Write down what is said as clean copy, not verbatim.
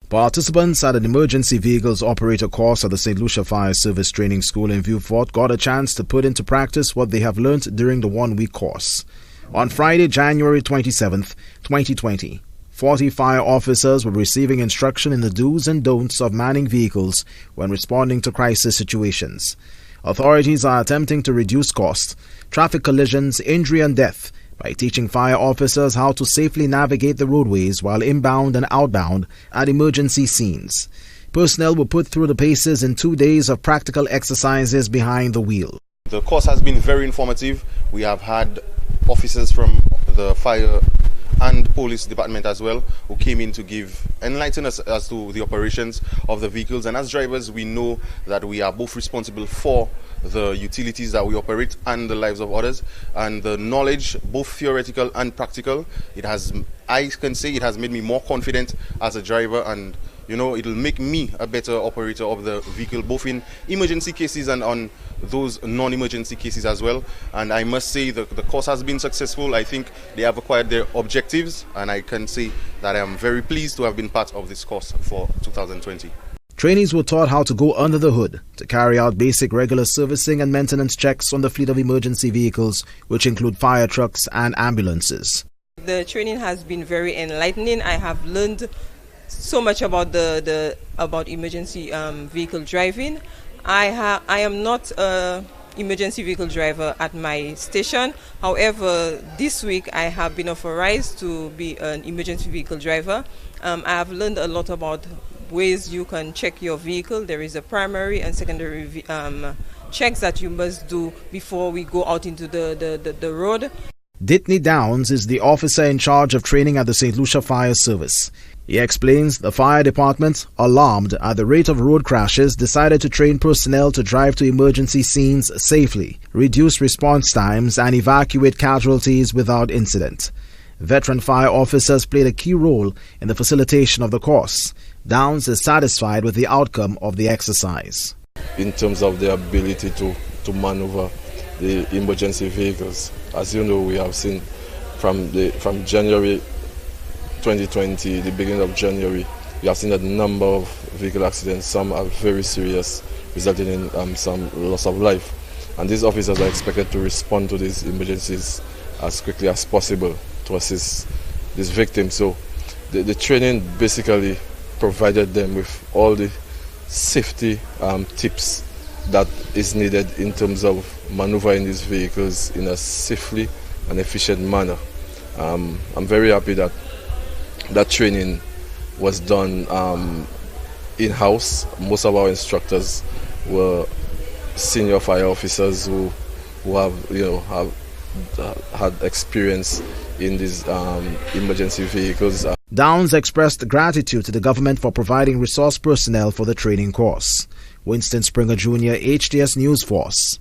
Participants at an emergency vehicles operator course at the Saint Lucia Fire Service Training School in Vieux-Fort got a chance to put into practice what they have learnt during the one-week course. On Friday, January 27th, 2020, 40 fire officers were receiving instruction in the do's and don'ts of manning vehicles when responding to crisis situations. Authorities are attempting to reduce cost, traffic collisions, injury and death by teaching fire officers how to safely navigate the roadways while inbound and outbound at emergency scenes. Personnel were put through the paces in 2 days of practical exercises behind the wheel. The course has been very informative. We have had officers from the fire and police department as well who came in to enlighten us as to the operations of the vehicles, and as drivers we know that we are both responsible for the utilities that we operate and the lives of others, and the knowledge, both theoretical and practical, I can say it has made me more confident as a driver, and it'll make me a better operator of the vehicle, both in emergency cases and on those non-emergency cases as well. And I must say the course has been successful. I think they have acquired their objectives, and I can say that I am very pleased to have been part of this course for 2020. Trainees were taught how to go under the hood to carry out basic regular servicing and maintenance checks on the fleet of emergency vehicles, which include fire trucks and ambulances. The training has been very enlightening. I have learned so much about about emergency vehicle driving. I am not an emergency vehicle driver at my station. However, this week I have been authorized to be an emergency vehicle driver. I have learned a lot about ways you can check your vehicle. There is a primary and secondary checks that you must do before we go out into the road. Ditney Downs is the officer in charge of training at the Saint Lucia Fire Service. He explains the fire department, alarmed at the rate of road crashes, decided to train personnel to drive to emergency scenes safely, reduce response times and evacuate casualties without incident. Veteran fire officers played a key role in the facilitation of the course. Downs is satisfied with the outcome of the exercise. In terms of their ability to maneuver the emergency vehicles, as you know, we have seen from January 2020, the beginning of January, we have seen a number of vehicle accidents. Some are very serious, resulting in some loss of life. And these officers are expected to respond to these emergencies as quickly as possible to assist these victims. So the training basically provided them with all the safety tips that is needed in terms of maneuvering these vehicles in a safely and efficient manner. I'm very happy that training was done in-house. Most of our instructors were senior fire officers who have had experience in these emergency vehicles. Downs expressed gratitude to the government for providing resource personnel for the training course. Winston Springer Jr., HTS News Force.